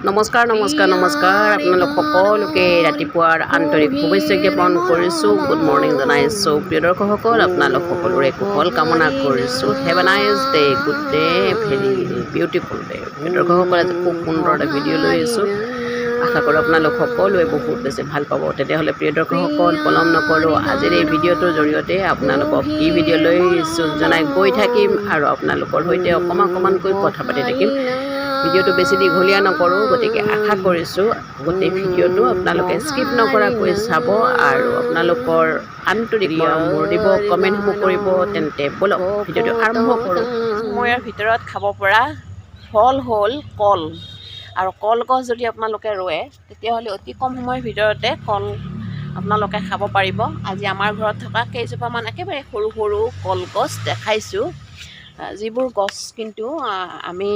নমস্কাৰ আপোনালোক সকলোকে ৰাতিপুৱাৰ আন্তৰিক শুভেচ্ছা জ্ঞাপন কৰিছোঁ। গুড মৰ্ণিং জনাইছোঁ প্ৰিয় দৰ্শকসকল, আপোনালোক সকলোৰে কুশল কামনা কৰিছোঁ। Have a nice day, good day, very beautiful day. প্ৰিয় দৰ্শকসকল, আজি খুব সুন্দৰ এটা ভিডিঅ' লৈ আহিছোঁ। আশা কৰোঁ আপোনালোক সকলোৱে বহুত বেছি ভাল পাব। তেতিয়াহ'লে প্ৰিয় দৰ্শকসকল, পলম নকৰোঁ, আজিৰ এই ভিডিঅ'টোৰ জৰিয়তে আপোনালোকক কি ভিডিঅ' লৈ আহিছোঁ জনাই গৈ থাকিম আৰু আপোনালোকৰ সৈতে অকণমানকৈ কথা পাতি থাকিম। ভিডিঅ'টো বেছি দীঘলীয়া নকৰোঁ, গতিকে আশা কৰিছোঁ গোটেই ভিডিঅ'টো আপোনালোকে স্কিপ নকৰাকৈ চাব আৰু আপোনালোকৰ আন্তৰিক মৰমবোৰ দিব, কমেণ্টসমূহ কৰিব। তেন্তে ব'লক ভিডিঅ'টো আৰম্ভ কৰোঁ। সময়ৰ ভিতৰত খাব পৰা ফল হ'ল কল, আৰু কলগছ যদি আপোনালোকে ৰোৱে তেতিয়াহ'লে অতি কম সময়ৰ ভিতৰতে কল আপোনালোকে খাব পাৰিব। আজি আমাৰ ঘৰত থকা কেইজোপামান একেবাৰে সৰু সৰু কলগছ দেখাইছোঁ, যিবোৰ গছ কিন্তু আমি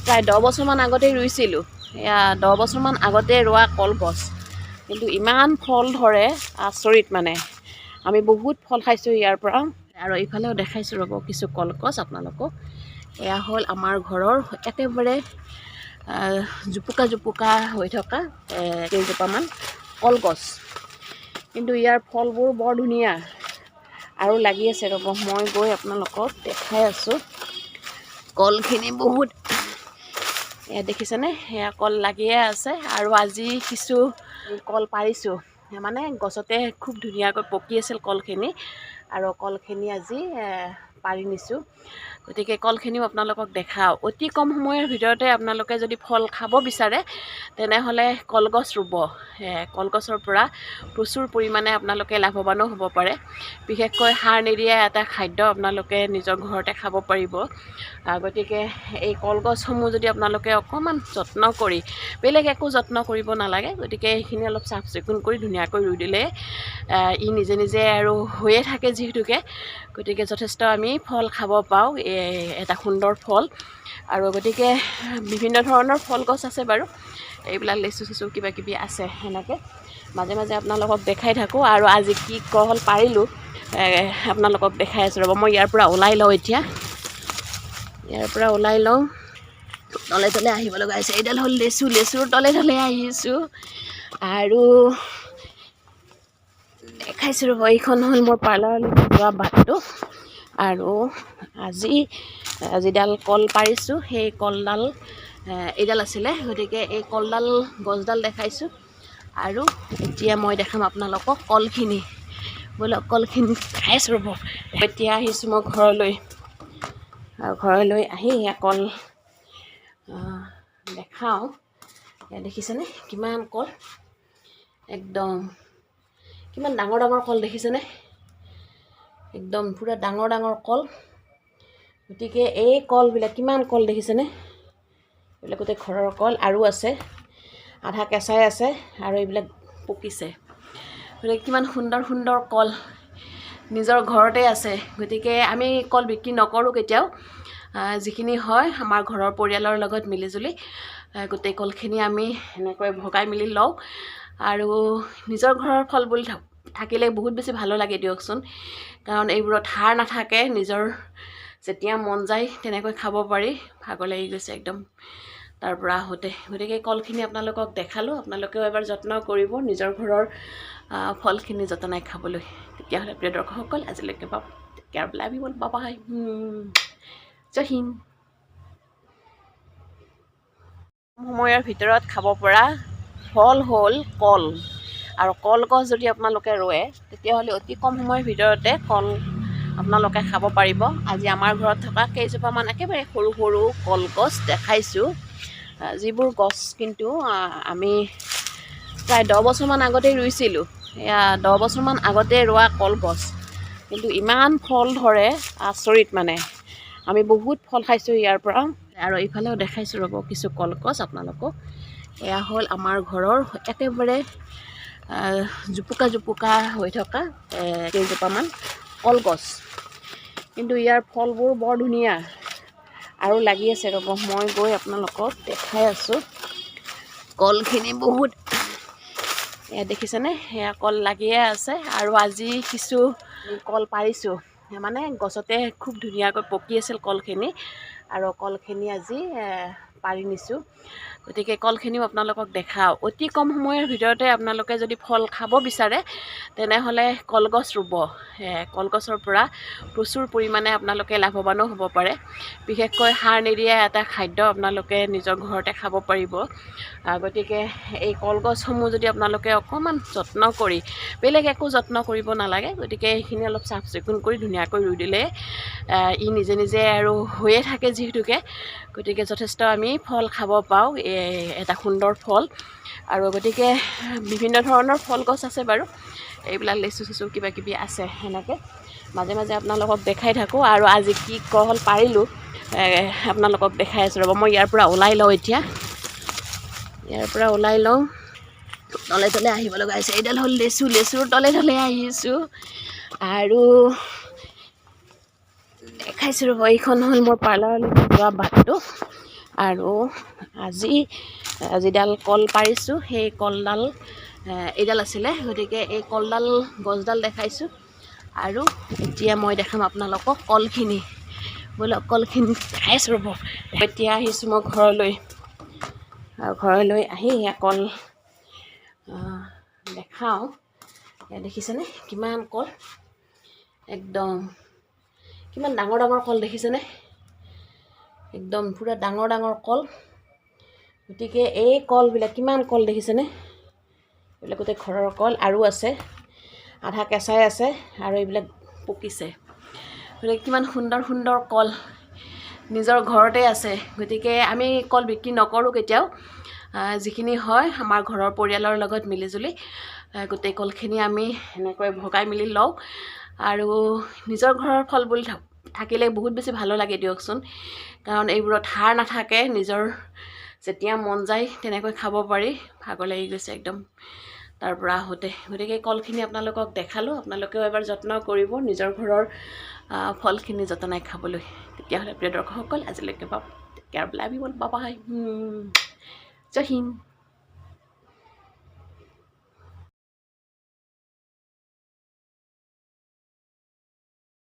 প্ৰায় 10 বছৰমান আগতেই ৰুইছিলোঁ। এয়া 10 বছৰমান আগতে ৰোৱা কলগছ, কিন্তু ইমান ফল ধৰে আচৰিত। মানে আমি বহুত ফল খাইছোঁ ইয়াৰ পৰা। আৰু এইফালেও দেখাইছোঁ ৰ'ব কিছু কলগছ আপোনালোকক। এয়া হ'ল আমাৰ ঘৰৰ একেবাৰে জোপোকা জোপোকা হৈ থকা কেইজোপামান কলগছ, কিন্তু ইয়াৰ ফলবোৰ বৰ ধুনীয়া আৰু লাগি আছে ৰ'ব। মই গৈ আপোনালোকক দেখাই আছোঁ। কলখিনি বহুত, এয়া দেখিছেনে, সেয়া কল লাগিয়ে আছে। আৰু আজি কিছু কল পাৰিছোঁ, মানে গছতে খুব ধুনীয়াকৈ পকি আছিল কলখিনি, আৰু কলখিনি আজি পাৰি নিছোঁ। গতিকে কলখিনিও আপোনালোকক দেখাওঁ। অতি কম সময়ৰ ভিতৰতে আপোনালোকে যদি ফল খাব বিচাৰে তেনেহ'লে কলগছ ৰুব। কলগছৰ পৰা প্ৰচুৰ পৰিমাণে আপোনালোকে লাভৱানো হ'ব পাৰে। বিশেষকৈ সাৰ নিদিয়া এটা খাদ্য আপোনালোকে নিজৰ ঘৰতে খাব পাৰিব। গতিকে এই কলগছসমূহ যদি আপোনালোকে অকণমান যত্ন কৰি, বেলেগ একো যত্ন কৰিব নালাগে, গতিকে এইখিনি অলপ চাফ চিকুণ কৰি ধুনীয়াকৈ ৰুই দিলে ই নিজে নিজে আৰু হৈয়ে থাকে যিহেতুকে, গতিকে যথেষ্ট আমি ফল খাব পাওঁ। এটা সুন্দৰ ফল। আৰু গতিকে বিভিন্ন ধৰণৰ ফল গছ আছে বাৰু, এইবিলাক লেচু চেচু কিবা কিবি আছে, সেনেকৈ মাজে মাজে আপোনালোকক দেখাই থাকোঁ। আৰু আজি কি কল পাৰিলোঁ আপোনালোকক দেখাই আছোঁ ৰ'ব। মই ইয়াৰ পৰা ওলাই লওঁ, এতিয়া ইয়াৰ পৰা ওলাই লওঁ। তলে তলে আহিব লগা হৈছে। এইডাল হ'ল লেচু, লেচুৰ তলে তলে আহিছোঁ আৰু দেখাইছোঁ ৰ'ব। এইখন হ'ল মোৰ পাৰ্লাৰলৈ যোৱা বাটটো। আৰু আজি যিডাল কল পাৰিছোঁ সেই কলডাল এইডাল আছিলে, গতিকে এই কলডাল গছডাল দেখাইছোঁ। আৰু এতিয়া মই দেখাম আপোনালোকক কলখিনি। ব'লক কলখিনি খাইছোঁ ৰ'ব। এতিয়া আহিছোঁ মই ঘৰলৈ, আৰু ঘৰলৈ আহি কল দেখাওঁ। দেখিছেনে কিমান কল, একদম কিমান ডাঙৰ ডাঙৰ কল দেখিছেনে, একদম পূৰা ডাঙৰ ডাঙৰ কল। গতিকে এই কলবিলাক কিমান কল দেখিছেনে, এইবিলাক গোটেই ঘৰৰ কল। আৰু আছে আধা কেঁচাই আছে আৰু এইবিলাক পকিছে। গতিকে কিমান সুন্দৰ সুন্দৰ কল নিজৰ ঘৰতে আছে। গতিকে আমি কল বিক্ৰী নকৰোঁ কেতিয়াও, যিখিনি হয় আমাৰ ঘৰৰ পৰিয়ালৰ লগত মিলিজুলি গোটেই কলখিনি আমি এনেকৈ ভগাই মেলি লওঁ। আৰু নিজৰ ঘৰৰ ফল বুলি থাকিলে বহুত বেছি ভালো লাগে দিয়কচোন, কাৰণ এইবোৰত সাৰ নাথাকে। নিজৰ যেতিয়া মন যায় তেনেকৈ খাব পাৰি। ভাগৰ লাগি গৈছে একদম তাৰ পৰা আহোঁতে। গতিকে কলখিনি আপোনালোকক দেখালোঁ। আপোনালোকেও এবাৰ যত্ন কৰিব নিজৰ ঘৰৰ ফলখিনি যতনাই খাবলৈ। তেতিয়াহ'লে প্ৰিয় দৰ্শকসকল, আজিলৈকে পাব। কেয়াৰ লাভ ইউ অল, বাই, জয় হিন্দ। সময়ৰ ভিতৰত খাব পৰা ফল হ'ল কল, আৰু কলগছ যদি আপোনালোকে ৰোৱে তেতিয়াহ'লে অতি কম সময়ৰ ভিতৰতে কল আপোনালোকে খাব পাৰিব। আজি আমাৰ ঘৰত থকা কেইজোপামান একেবাৰে সৰু সৰু কলগছ দেখাইছোঁ, যিবোৰ গছ কিন্তু আমি প্ৰায় 10 বছৰমান আগতেই ৰুইছিলোঁ। এয়া 10 বছৰমান আগতে ৰোৱা কলগছ, কিন্তু ইমান ফল ধৰে আচৰিত। মানে আমি বহুত ফল খাইছোঁ ইয়াৰ পৰা। আৰু এইফালেও দেখাইছোঁ ৰ'ব কিছু কলগছ আপোনালোকক। এয়া হ'ল আমাৰ ঘৰৰ একেবাৰে জোপোকা জোপোকা হৈ থকা কেইজোপামান কলগছ, কিন্তু ইয়াৰ ফলবোৰ বৰ ধুনীয়া আৰু লাগি আছে ৰ'ব। মই গৈ আপোনালোকক দেখাই আছোঁ। কলখিনি বহুত, এয়া দেখিছেনে, সেয়া কল লাগিয়ে আছে। আৰু আজি কিছু কল পাৰিছোঁ, মানে গছতে খুব ধুনীয়াকৈ পকি আছিল কলখিনি, আৰু কলখিনি আজি পাৰি নিছোঁ। গতিকে কলখিনিও আপোনালোকক দেখাওঁ। অতি কম সময়ৰ ভিতৰতে আপোনালোকে যদি ফল খাব বিচাৰে তেনেহ'লে কলগছ ৰুব। কলগছৰ পৰা প্ৰচুৰ পৰিমাণে আপোনালোকে লাভৱানো হ'ব পাৰে। বিশেষকৈ সাৰ নিদিয়া এটা খাদ্য আপোনালোকে নিজৰ ঘৰতে খাব পাৰিব। গতিকে এই কলগছসমূহ যদি আপোনালোকে অকণমান যত্ন কৰি, বেলেগ একো যত্ন কৰিব নালাগে, গতিকে এইখিনি অলপ চাফ চিকুণ কৰি ধুনীয়াকৈ ৰুই দিলে ই নিজে নিজে আৰু হৈয়ে থাকে যিহেতুকে, গতিকে যথেষ্ট আমি ফল খাব পাওঁ। এটা সুন্দৰ ফল। আৰু গতিকে বিভিন্ন ধৰণৰ ফল গছ আছে বাৰু, এইবিলাক লেচু চেচু কিবা কিবি আছে। সেনেকৈ মাজে মাজে আপোনালোকক দেখাই থাকোঁ। আৰু আজি কি কল পাৰিলোঁ আপোনালোকক দেখাই আছোঁ ৰ'ব। মই ইয়াৰ পৰা ওলাই লওঁ এতিয়া, ইয়াৰ পৰা ওলাই লওঁ। তলে তলে আহিব লগা হৈছে। এইডাল হ'ল লেচুৰ তলে তলে আহিছোঁ। আৰু দেখাইছোঁ ৰ'ব, এইখন হ'ল মোৰ পাৰ্লাৰলৈ যোৱা বাটটো। আৰু যিডাল কল পাৰিছোঁ সেই কলডাল এইডাল আছিলে, গতিকে এই কলডাল গছডাল দেখাইছোঁ। আৰু এতিয়া মই দেখাম আপোনালোকক কলখিনি। বোলো কলখিনি দেখাইছোঁ ৰ'ব। এতিয়া আহিছোঁ মই ঘৰলৈ, আৰু ঘৰলৈ আহি কল দেখাওঁ। দেখিছেনে কিমান কল, একদম কিমান ডাঙৰ ডাঙৰ কল দেখিছেনে, একদম পূৰা ডাঙৰ ডাঙৰ কল। গতিকে এই কলবিলাক কিমান কল দেখিছেনে, এইবিলাক গোটেই ঘৰৰ কল। আৰু আছে আধা কেঁচাই আছে আৰু এইবিলাক পকিছে। গতিকে কিমান সুন্দৰ সুন্দৰ কল নিজৰ ঘৰতে আছে। গতিকে আমি কল বিক্ৰী নকৰোঁ কেতিয়াও। যিখিনি হয় আমাৰ ঘৰৰ পৰিয়ালৰ লগত মিলিজুলি গোটেই কলখিনি আমি এনেকৈ ভগাই মেলি লওঁ। আৰু নিজৰ ঘৰৰ ফল বুলি থাকিলে বহুত বেছি ভালো লাগে দিয়কচোন, কাৰণ এইবোৰত সাৰ নাথাকে। নিজৰ যেতিয়া মন যায় তেনেকৈ খাব পাৰি। ভাগৰ লাগি গৈছে একদম তাৰ পৰা আহোঁতে। গতিকে কলখিনি আপোনালোকক দেখালোঁ। আপোনালোকেও এবাৰ যত্ন কৰিব নিজৰ ঘৰৰ ফলখিনি যতনাই খাবলৈ। তেতিয়াহ'লে প্ৰিয় দৰ্শকসকল আজিলৈকে পাব। Care love you all, bye bye, জয় হিন্দ।